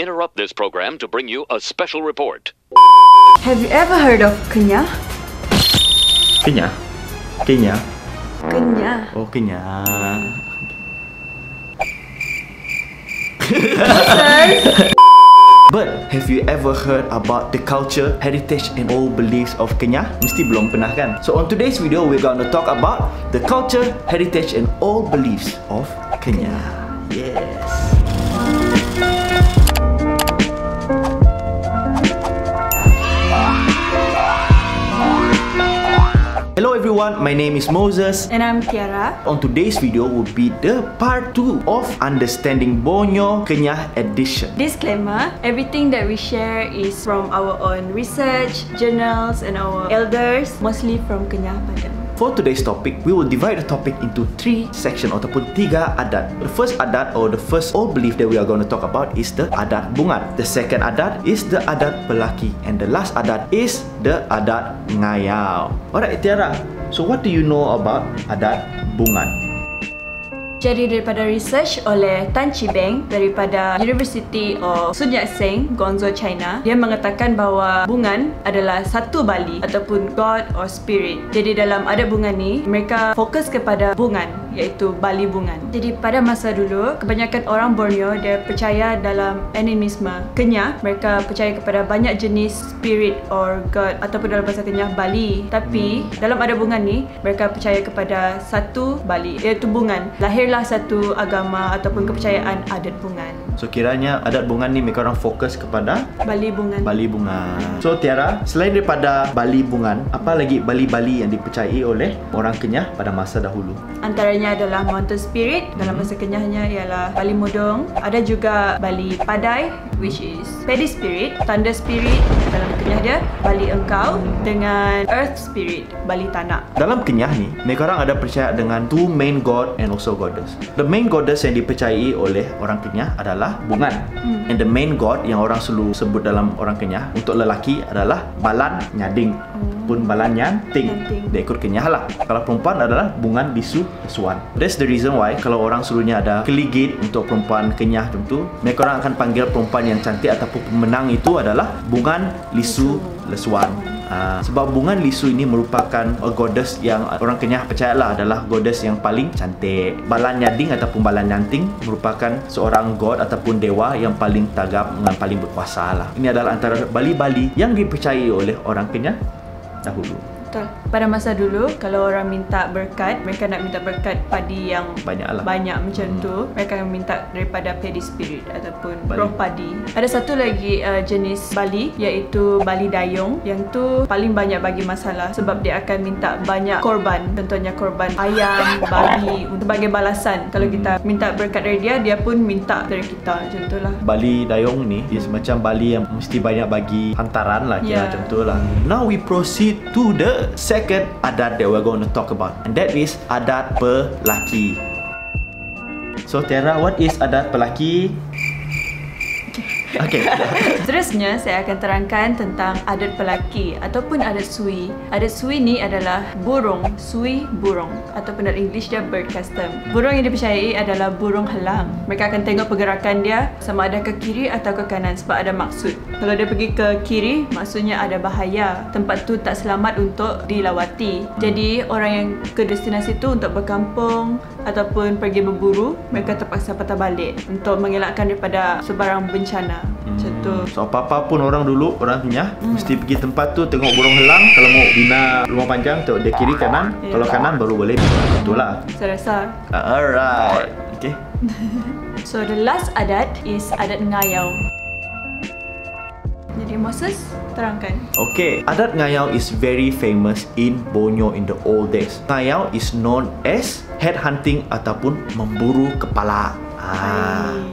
interrupt this program to bring you a special report. Have you ever heard of Kenya? Kenya? Kenya? Kenya. Oh, Kenya. But have you ever heard about the culture, heritage and old beliefs of Kenya? Mesti belum pernah kan? So on today's video, we're going to talk about the culture, heritage and old beliefs of Kenya. Yes. Hello everyone, my name is Moses. And I'm Tiara. On today's video will be the part 2 of Understanding Borneo Kenyah edition. Disclaimer, everything that we share is from our own research, journals and our elders, mostly from Kenyah Padang. For today's topic, we will divide the topic into 3 sections ataupun 3 adat. The first adat or the first old belief that we are going to talk about is the adat bungan. The second adat is the adat pelaki, and the last adat is the adat ngayau. Alright Tiara, so what do you know about adat bungan? Jadi daripada research oleh Tan Chi Beng daripada University of Sun Yat-sen, Guangzhou, China, dia mengatakan bahawa bungan adalah satu bali ataupun god or spirit. Jadi dalam adat bungan ni, mereka fokus kepada bungan, iaitu bali bungan. Jadi pada masa dulu, kebanyakan orang Borneo dia percaya dalam animisme Kenyah. Mereka percaya kepada banyak jenis spirit or god ataupun dalam bahasa Kenyah bali. Tapi dalam adat bungan ni, mereka percaya kepada satu bali, iaitu bungan. Lahirlah satu agama ataupun kepercayaan adat bungan. So kiranya adat bungan ni mereka orang fokus kepada Bali bungan. Bali bungan. So Tiara, selain daripada Bali bungan, apa lagi bali-bali yang dipercayai oleh orang Kenyah pada masa dahulu? Antaranya adalah mountain spirit, dalam bahasa Kenyahnya ialah Bali Mudong. Ada juga Bali Padai, which is paddy spirit, thunder spirit dalam Kenyah dia, Bali Engkau, dengan earth spirit, Bali Tanah. Dalam Kenyah ni, mereka orang ada percaya dengan 2 main god and also goddess. The main goddess yang dipercayai oleh orang Kenyah adalah bungan. And the main god yang orang selalu sebut dalam orang Kenyah untuk lelaki adalah Balan Nyading pun Balan Nyanting. Dia ikut Kenyah lah. Kalau perempuan adalah Bungan Lisu Lesuan. That's the reason why kalau orang selalunya ada keligit untuk perempuan Kenyah tentu, mereka orang akan panggil perempuan yang cantik ataupun pemenang itu adalah Bungan Lisu Lesuan. Sebab Bungan Lisu ini merupakan goddess yang orang Kenyah percayalah adalah goddess yang paling cantik. Balan Nyading ataupun Balan Nyanting merupakan seorang god ataupun dewa yang paling tagap dan paling berkuasa lah. Ini adalah antara bali-bali yang dipercayai oleh orang Kenyah dahulu. Betul. Pada masa dulu, kalau orang minta berkat, mereka nak minta berkat padi yang banyak macam tu, mereka minta daripada paddy spirit ataupun roh padi. Ada satu lagi jenis bali, iaitu Bali Dayung, yang tu paling banyak bagi masalah sebab dia akan minta banyak korban. Contohnya korban ayam, babi sebagai balasan. Kalau kita minta berkat dari dia, dia pun minta dari kita. Macam tu lah. Bali Dayung ni dia semacam bali yang mesti banyak bagi hantaran lah, kira macam tu lah. Now we proceed to the second adat that we're going to talk about, and that is adat pelaki. So Tiara, what is adat pelaki? Okay. Seterusnya saya akan terangkan tentang adat pelaki ataupun adat sui. Adat sui ni adalah burung, sui burung ataupun dalam English dia bird custom. Burung yang dipercayai adalah burung helang. Mereka akan tengok pergerakan dia sama ada ke kiri atau ke kanan sebab ada maksud. Kalau dia pergi ke kiri, maksudnya ada bahaya. Tempat tu tak selamat untuk dilawati. Jadi orang yang ke destinasi tu untuk berkampung ataupun pergi berburu, mereka terpaksa patah balik untuk mengelakkan daripada sebarang bencana. Macam tu. So apa-apa pun orang dulu, orang Kenyah mesti pergi tempat tu tengok burung helang. Kalau mau bina rumah panjang, tengok dia kiri kanan. Kalau kanan baru boleh. Itulah. Saya rasa. Alright. Okay. So the last adat is adat ngayau. Jadi Moses, terangkan. Okay, adat ngayau is very famous in Borneo in the old days. Ngayau is known as head hunting ataupun memburu kepala.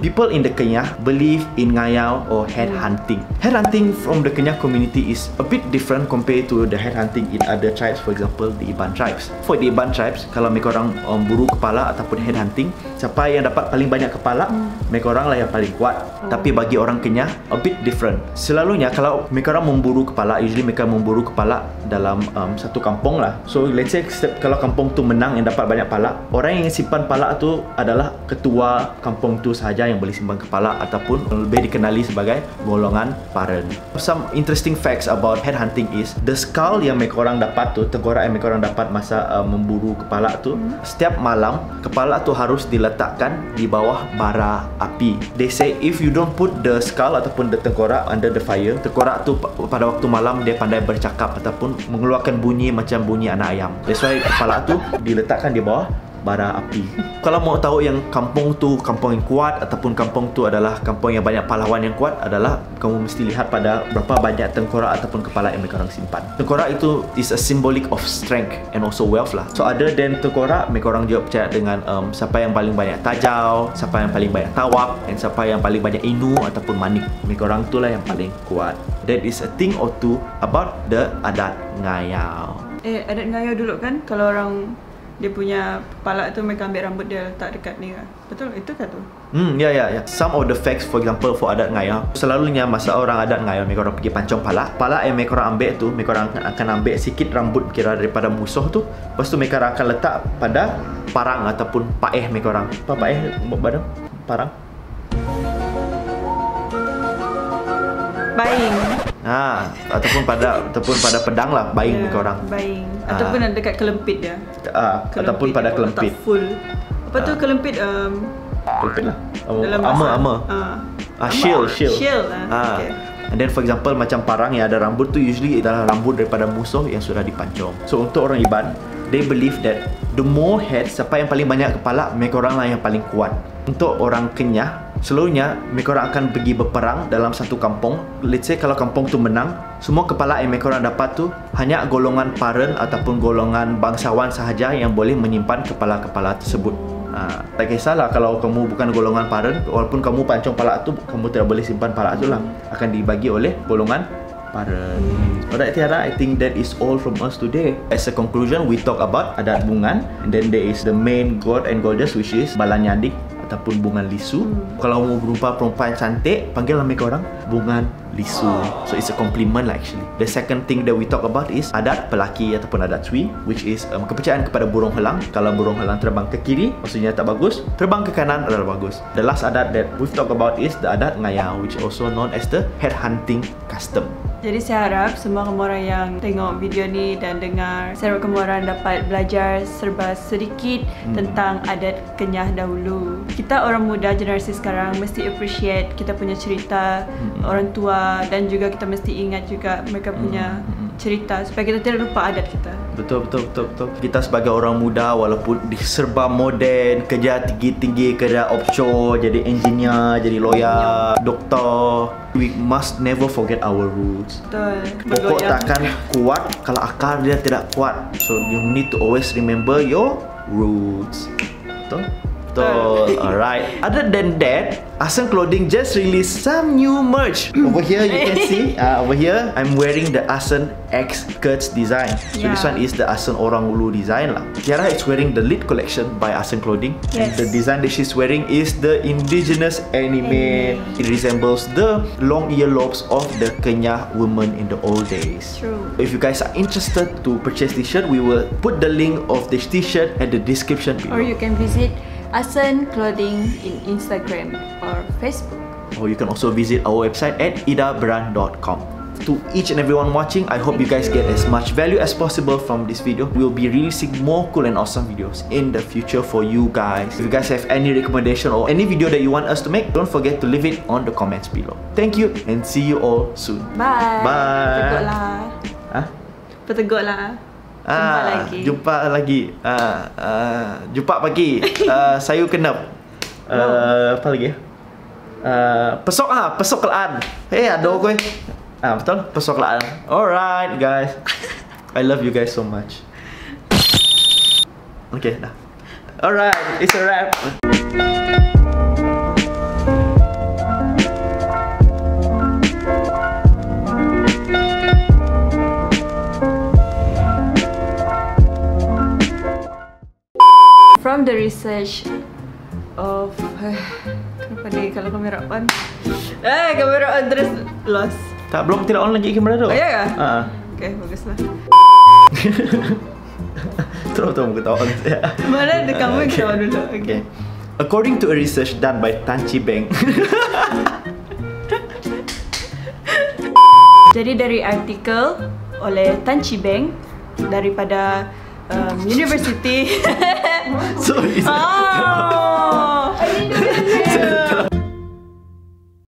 People in the Kenyah believe in ngayau or head hunting. Head hunting from the Kenyah community is a bit different compared to the head hunting in other tribes, for example the Iban tribes. For the Iban tribes, kalau mereka orang buru kepala ataupun head hunting, siapa yang dapat paling banyak kepala, mereka orang lah yang paling kuat. Tapi bagi orang Kenyah, a bit different. Selalunya kalau mereka orang memburu kepala, usually mereka memburu kepala dalam satu kampung lah. So let's say kalau kampung tu menang yang dapat banyak kepala, orang yang simpan kepala tu adalah ketua kampung tu sahaja yang boleh simpan kepala ataupun lebih dikenali sebagai golongan paren. Some interesting facts about headhunting is the skull yang mereka orang dapat tu, tengkorak yang mereka orang dapat masa memburu kepala tu, setiap malam kepala tu harus diletakkan di bawah bara api. They say if you don't put the skull ataupun the tengkorak under the fire, tengkorak tu pada waktu malam dia pandai bercakap ataupun mengeluarkan bunyi macam bunyi anak ayam. That's why kepala tu diletakkan di bawah bara api. Kalau mau tahu yang kampung tu kampung yang kuat ataupun kampung tu adalah kampung yang banyak pahlawan yang kuat, adalah kamu mesti lihat pada berapa banyak tengkorak ataupun kepala yang mereka orang simpan. Tengkorak itu is a symbolic of strength and also wealth lah. So other than tengkorak, mereka orang juga percaya dengan siapa yang paling banyak tajau, siapa yang paling banyak tawab, dan siapa yang paling banyak inu ataupun manik. Mereka orang itulah yang paling kuat. That is a thing or two about the adat ngayau. Adat ngayau dulu kan, kalau orang dia punya kepala tu mereka ambil rambut dia letak dekat ni kan. Betul? Itu kan tu? Ya. Some of the facts, for example, for adat ngayau, selalunya masa orang adat ngayau, mereka orang pergi pancong pala yang mereka orang ambil tu, mereka orang akan ambil sikit rambut kira daripada musuh tu. Lepas tu mereka akan letak pada parang ataupun paeh mereka orang. Apa paeh? Badan? Parang? Baing. Ataupun pada pedang lah, baing mereka orang. Baing. Ataupun dekat kelempit dia. Ataupun pada kelempit. Full. Apa tu kelempit? Kelempit lah. Armor. Shield. Okay. And then for example macam parang yang ada rambut tu usually adalah rambut daripada musuh yang sudah dipancong. So untuk orang Iban, they believe that the more heads, siapa yang paling banyak kepala, mereka orang lah yang paling kuat. Untuk orang Kenyah, selalunya mereka orang akan pergi berperang dalam satu kampung. Let's say kalau kampung tu menang, semua kepala yang mereka orang dapat tu hanya golongan paren ataupun golongan bangsawan sahaja yang boleh menyimpan kepala-kepala tersebut. Tak kisahlah kalau kamu bukan golongan paren, walaupun kamu pancong pala tu, kamu tidak boleh simpan pala tu lah. Akan dibagi oleh golongan paren. Alright Tiara, I think that is all from us today. As a conclusion, we talk about adat bungan, and then there is the main god and goddess which is Balanyadik ataupun bungan lisu. Kalau mau berupa perempuan cantik, panggillah mereka orang bungan lisu. So it's a compliment lah actually. The second thing that we talk about is adat pelaki ataupun adat sui, which is kepercayaan kepada burung helang. Kalau burung helang terbang ke kiri, maksudnya tak bagus. Terbang ke kanan adalah bagus. The last adat that we've talked about is the adat ngayau, which is also known as the head hunting custom. Jadi saya harap semua kamu orang yang tengok video ni dan dengar, saya harap kamu orang dapat belajar serba sedikit tentang adat Kenyah dahulu. Kita orang muda generasi sekarang mesti appreciate kita punya cerita orang tua, dan juga kita mesti ingat juga mereka punya cerita supaya kita tidak lupa adat kita. Betul. Kita sebagai orang muda, walaupun serba moden, kerja tinggi-tinggi, kerja offshore, jadi engineer, jadi lawyer, doktor, we must never forget our roots. Betul. Pokok takkan kuat kalau akar dia tidak kuat. So you need to always remember your roots. Betul? Alright. Other than that, Asen Clothing just released some new merch. Over here you can see, over here I'm wearing the Asen X Skirts design. So this one is the Asen Orang Ulu design lah. Tiara is wearing the Lit collection by Asen Clothing. Yes. The design that she's wearing is the indigenous anime. It resembles the long earlobes of the Kenyah women in the old days. True. If you guys are interested to purchase this shirt, we will put the link of this t-shirt at the description below. Or you can visit Asen Clothing in Instagram or Facebook. Or you can also visit our website at idabrand.com. To each and everyone watching, I hope you guys get as much value as possible from this video. We'll be releasing more cool and awesome videos in the future for you guys. If you guys have any recommendation or any video that you want us to make, don't forget to leave it on the comments below. Thank you and see you all soon. Bye. Bye. Peteguklah. Jumpa lagi. Jumpa pagi. Sayur kenap. Apa lagi? Pesok kelaan. Ada aku. Betul? Pesok kelaan. Alright guys. I love you guys so much. Okay, dah. Alright, it's a wrap. From the research of kenapa ni kalau kamera on? Kamera on terus lost. Tak, belum tidak on lagi kamera tu. Ya ke? Ha. Okay, baguslah. Terus muka tak on. Mana ada kamu kita on dulu. Okay. According to a research done by Tan Chi Beng. Jadi dari artikel oleh Tan Chi Beng daripada University. Sorry.